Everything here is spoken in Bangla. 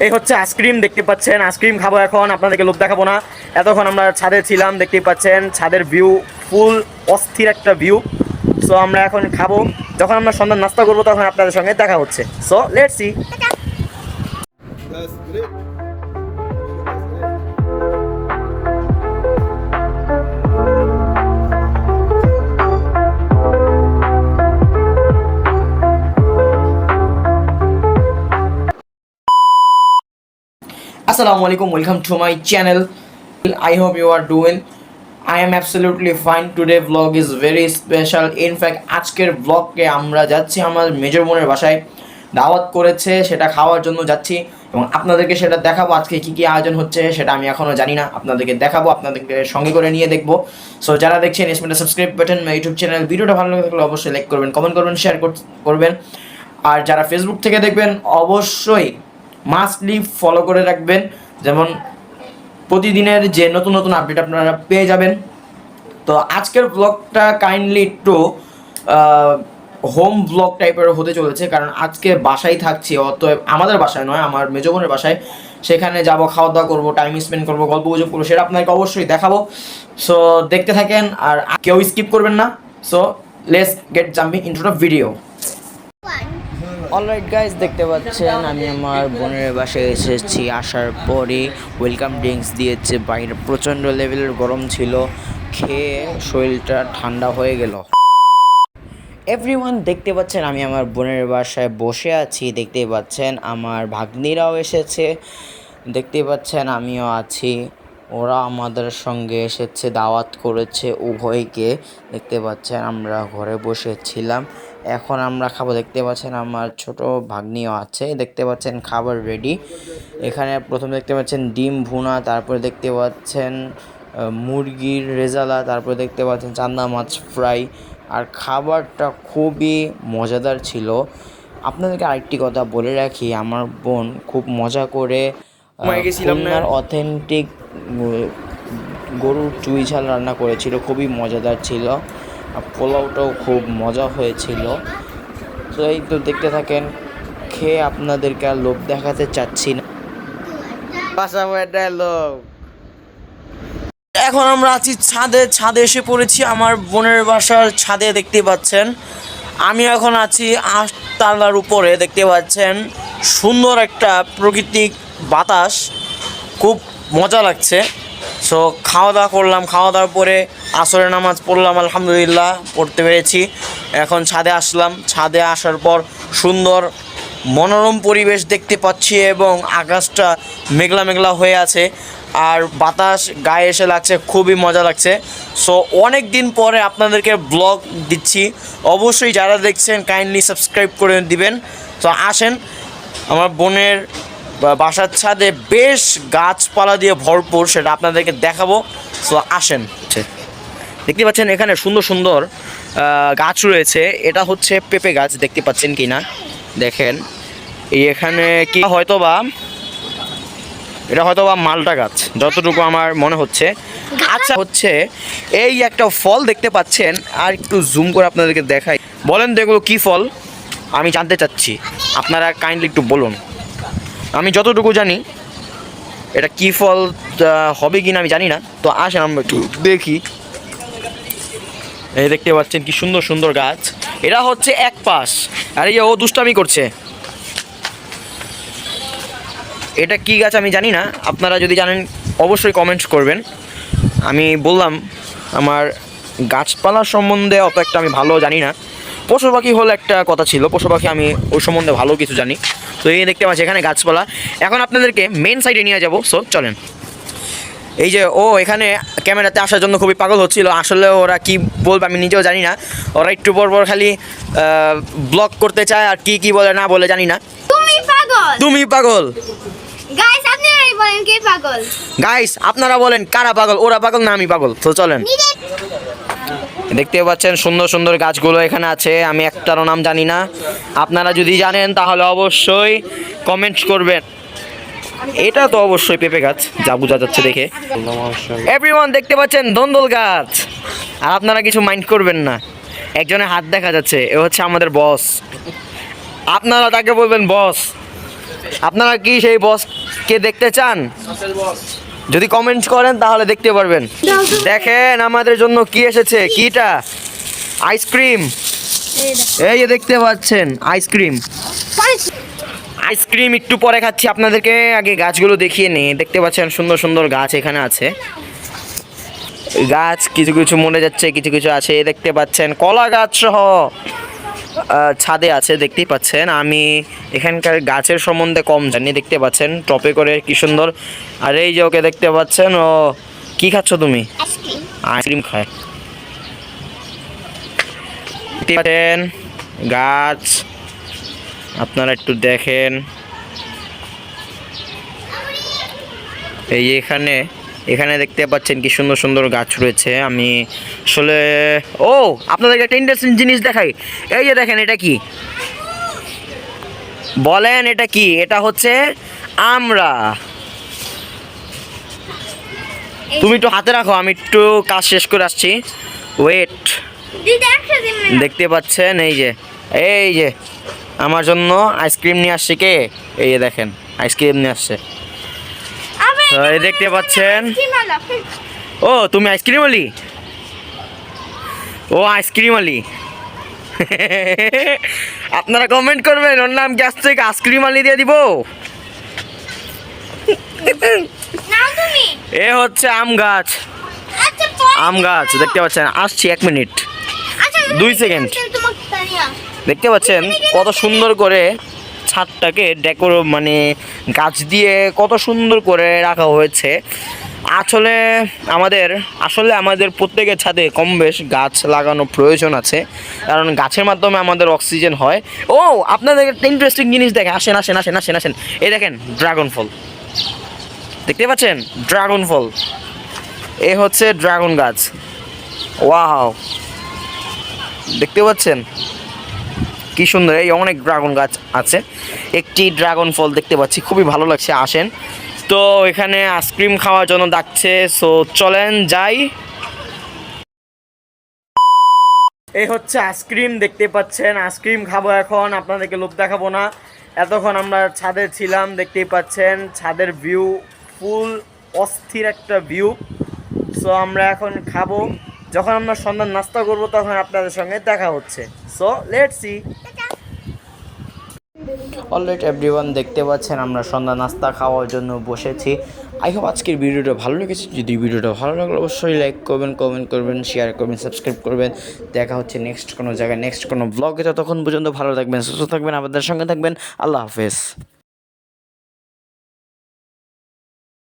এই হচ্ছে আইসক্রিম, দেখতে পাচ্ছেন আইসক্রিম খাবো এখন, আপনাদেরকে লোভ দেখাবো না। এতক্ষণ আমরা ছাদে ছিলাম, দেখতেই পাচ্ছেন ছাদের ভিউ ফুল অস্থির একটা ভিউ। সো আমরা এখন খাবো, যখন আমরা সন্ধ্যার নাস্তা করবো তখন আপনাদের সঙ্গে দেখা হচ্ছে। So let's see. Assalamu alaikum, welcome to my channel. I hope you are doing. I am absolutely fine. Today vlog is very special. In fact আজকের vlogকে আমরা যাচ্ছি আমার মেজর বোনের বাসায়, দাওয়াত করেছে, সেটা খাওয়ার জন্য যাচ্ছি এবং আপনাদেরকে সেটা দেখাবো। আজকে কি কি আয়োজন হচ্ছে সেটা আমি এখনও জানি না, আপনাদেরকে দেখাবো, আপনাদেরকে সঙ্গে করে নিয়ে দেখবো। সো যারা দেখছেন ইসমেন্ট subscribe button my YouTube channel, ভিডিওটা ভালো লাগে থাকলে অবশ্যই লাইক করবেন, কমেন্ট করবেন, শেয়ার করবেন। আর যারা ফেসবুক থেকে দেখবেন অবশ্যই মাস্টলি ফলো করে রাখবেন, যেমন প্রতিদিনের যে নতুন নতুন আপডেট আপনারা পেয়ে যাবেন। তো আজকের ব্লগটা কাইন্ডলি একটু হোম ব্লগ টাইপের হতে চলেছে, কারণ আজকে বাসায় থাকছি, অতএব আমাদের বাসায় নয়, আমার মেজো বোনের বাসায়। সেখানে যাব, খাওয়া দাওয়া করবো, টাইম স্পেন্ড করবো, গল্প গুজব করবো, সেটা আপনাকে অবশ্যই দেখাবো। সো দেখতে থাকেন আর কেউ স্কিপ করবেন না। So let's get jumping into the video. Alright guys, দেখতে পাচ্ছেন আমি আমার বোনের বাসায় এসেছি। আসার পরে ওয়েলকাম ড্রিঙ্কস দিয়েছে, বাইরে প্রচণ্ড লেভেলের গরম ছিল, খেয়ে শরীরটা ঠান্ডা হয়ে গেল। এভরিওয়ান দেখতে পাচ্ছেন আমি আমার বোনের বাসায় বসে আছি, দেখতে পাচ্ছেন আমার ভাগ্নিরাও এসেছে, দেখতে পাচ্ছেন আমিও আছি, ওরা আমাদের সঙ্গে এসেছে, দাওয়াত করেছে উভয়কে। দেখতে পাচ্ছেন আমরা ঘরে বসেছিলাম, এখন আমরা খাবো। দেখতে পাচ্ছেন আমার ছোট ভাগ্নিও আছে, দেখতে পাচ্ছেন খাবার রেডি। এখানে প্রথমে দেখতে পাচ্ছেন ডিম ভুনা, তারপরে দেখতে পাচ্ছেন মুরগির রেজালা, তারপরে দেখতে পাচ্ছেন চান্দা মাছ ফ্রাই। আর খাবারটা খুবই মজাদার ছিল। আপনাদেরকে আরেকটি কথা বলে রাখি, আমার বোন খুব মজা করে খুলনার অথেন্টিক গরুর চুই ঝাল রান্না করেছিল, খুবই মজাদার ছিল। পোলাওটাও খুব মজা হয়েছিল। তো এই তো দেখতে থাকেন, খেয়ে আপনাদেরকে আর লোভ দেখাতে চাচ্ছি না। এখন আমরা আছি ছাদে, ছাদে এসে পড়েছি আমার বোনের বাসার ছাদে, দেখতে পাচ্ছেন আমি এখন আছি 8 তলার উপরে। দেখতে পাচ্ছেন সুন্দর একটা প্রাকৃতিক বাতাস, খুব মজা লাগছে। সো খাওয়া দাওয়া করলাম, খাওয়া দাওয়ার পরে আসরের নামাজ পড়লাম, আলহামদুলিল্লাহ পড়তে পেরেছি। এখন ছাদে আসলাম, ছাদে আসার পর সুন্দর মনোরম পরিবেশ দেখতে পাচ্ছি এবং আকাশটা মেঘলা মেঘলা হয়ে আছে আর বাতাস গায়ে এসে লাগছে, খুবই মজা লাগছে। সো অনেক দিন পরে আপনাদেরকে ব্লগ দিচ্ছি, অবশ্যই যারা দেখছেন কাইন্ডলি সাবস্ক্রাইব করে দিবেন। তো আসেন, আমার বোনের বাসার ছাদে বেশ গাছপালা দিয়ে ভরপুর, সেটা আপনাদেরকে দেখাবো। সো আসেন, দেখতে পাচ্ছেন এখানে সুন্দর সুন্দর গাছ রয়েছে। এটা হচ্ছে পেঁপে গাছ, দেখতে পাচ্ছেন কি না দেখেন। এখানে কি এটা হয়তোবা মালটা গাছ, যতটুকু আমার মনে হচ্ছে। আচ্ছা, হচ্ছে এই একটা ফল দেখতে পাচ্ছেন, আর একটু জুম করে আপনাদেরকে দেখাই। বলেন তো এগুলো কী ফল, আমি জানতে চাচ্ছি, আপনারা কাইন্ডলি একটু বলুন। আমি যতটুকু জানি এটা কী ফল হবে কি না আমি জানি না। তো আসেন আমরা একটু দেখি। এই দেখতে পাচ্ছেন কি সুন্দর সুন্দর গাছ, এটা হচ্ছে এক পাশ। আর এই ও দুষ্টামি করছে, এটা কি গাছ আমি জানি না, আপনারা যদি জানেন অবশ্যই কমেন্টস করবেন। আমি বললাম আমার গাছপালার সম্বন্ধে অত একটা আমি ভালো জানি না। পশু পাখি হলে একটা কথা ছিল, পশু পাখি আমি ওই সম্বন্ধে ভালো কিছু জানি। তো এই দেখতে পাচ্ছি এখানে গাছপালা। এখন আপনাদেরকে মেন সাইডে নিয়ে যাব। সো চলেন। এই যে ও এখানে ক্যামেরাতে আসার জন্য খুবই পাগল হচ্ছিল, আসলে ওরা কি বলবে আমি নিজেও জানি না। ওরা একটু পর পর খালি ব্লগ করতে চায়, আর কি কি বলে না বলে জানি না। তুমি পাগল গাইস, আপনারাই বলেন কে পাগল। গাইস আপনারা বলেন কারা পাগল, ওরা পাগল না আমি পাগল। তো চলেন। দেখতে পাচ্ছেন সুন্দর সুন্দর গাছগুলো এখানে আছে, আমি একটারও নাম জানি না। আপনারা যদি জানেন তাহলে অবশ্যই কমেন্টস করবেন। এটা তো অবশ্যই পেঁপে গাছ, যা বোঝা যাচ্ছে দেখে। এভরিওয়ান দেখতে পাচ্ছেন ধন্দল গাছ, আর আপনারা কিছু মাইন্ড করবেন না। একজনের হাত দেখা যাচ্ছে, এ হচ্ছে আমাদের বস, আপনারা তাকে বলবেন বস। আপনারা কি সেই বসকে দেখতে চান? যদি কমেন্ট করেন তাহলে দেখতে পারবেন। দেখেন আমাদের জন্য কি এসেছে, কিটা আইসক্রিম। এই যে দেখতে পাচ্ছেন আইসক্রিম। আইসক্রিম একটু পরে খাচ্ছি, আপনাদেরকে আগে গাছগুলো দেখিয়ে নিই। দেখতে পাচ্ছেন সুন্দর সুন্দর গাছ এখানে আছে। গাছ কিছু কিছু মরে যাচ্ছে, কিছু কিছু আছে। দেখতে পাচ্ছেন কলা গাছ সহ ছাদে আছে, দেখতেই পাচ্ছেন। আমি এখানকার গাছের সম্বন্ধে কম জানি। দেখতে পাচ্ছেন টপে করে কি সুন্দর। আর এই যে ওকে দেখতে পাচ্ছেন, ও কি খাচ্ছ তুমি? আইসক্রিম খায়। দেখতে পাচ্ছেন গাছ, আপনারা একটু দেখেন। এই এখানে এখানে দেখতে পাচ্ছেন কি সুন্দর সুন্দর গাছ রয়েছে। আমি আসলে আপনাদেরকে একটা ইন্টারেস্টিং জিনিস দেখাই। এই যে দেখেন, এটা কি বলেন? এটা কি? এটা হচ্ছে আমরা। তুমি একটু হাতে রাখো, আমি একটু কাজ শেষ করে আসছি। ওয়েট। দেখতে পাচ্ছেন এই যে আমার জন্য আইসক্রিম নিয়ে আসছে কে? এই যে দেখেন আইসক্রিম নিয়ে আসছে। এই দেখতে পাচ্ছেন। ও তুমি আইসক্রিম আলি? ও আইসক্রিম আলি। আপনারা কমেন্ট করবেন ওর নাম কি আসছে, আইসক্রিম আলি দিয়ে দিব। এ হচ্ছে আম গাছ। আম গাছ দেখতে পাচ্ছেন, আসছি 1 মিনিট 2 সেকেন্ড। দেখতে পাচ্ছেন কত সুন্দর করে ছাদটাকে মানে গাছ দিয়ে কত সুন্দর করে রাখা হয়েছে। আসলে আমাদের প্রত্যেকের ছাদে কম বেশ গাছ লাগানো প্রয়োজন আছে, কারণ গাছের মাধ্যমে আমাদের অক্সিজেন হয়। আপনাদের একটা ইন্টারেস্টিং জিনিস দেখেন। আসেন আসেন আসেন আসেন আসেন। এই দেখেন ড্রাগন ফল। দেখতে পাচ্ছেন ড্রাগন ফল। এ হচ্ছে ড্রাগন গাছ। ওয়াও, দেখতে পাচ্ছেন কি সুন্দর। এই অনেক ড্রাগন গাছ আছে। একটি ড্রাগন ফল দেখতে পাচ্ছি, খুবই ভালো লাগছে। আসেন তো, এখানে আইসক্রিম খাওয়ার জন্য ডাকছে। সো চলেন যাই। এই হচ্ছে আইসক্রিম, দেখতে পাচ্ছেন। আইসক্রিম খাবো এখন, আপনাদেরকে লোভ দেখাবো না। এতক্ষণ আমরা ছাদে ছিলাম, দেখতেই পাচ্ছেন ছাদের ভিউ ফুল অস্থির একটা ভিউ। সো আমরা এখন খাবো। যখন আমরা সন্ধ্যার নাস্তা করব তখন আপনাদের সঙ্গে দেখা হচ্ছে। So let's see. Alright everyone, দেখতে পাচ্ছেন আমরা সন্ধ্যা নাস্তা খাওয়ার জন্য বসেছি। আই হোপ আজকের ভিডিওটা ভালো লেগেছে। যদি ভিডিওটা ভালো লাগলে অবশ্যই লাইক করবেন, কমেন্ট করবেন, শেয়ার করবেন, সাবস্ক্রাইব করবেন। দেখা হচ্ছে নেক্সট কোনো জায়গায়, নেক্সট কোনো ব্লগে। ততক্ষণ পর্যন্ত ভালো থাকবেন, সুস্থ থাকবেন, আমাদের সঙ্গে থাকবেন। আল্লাহ হাফেজ।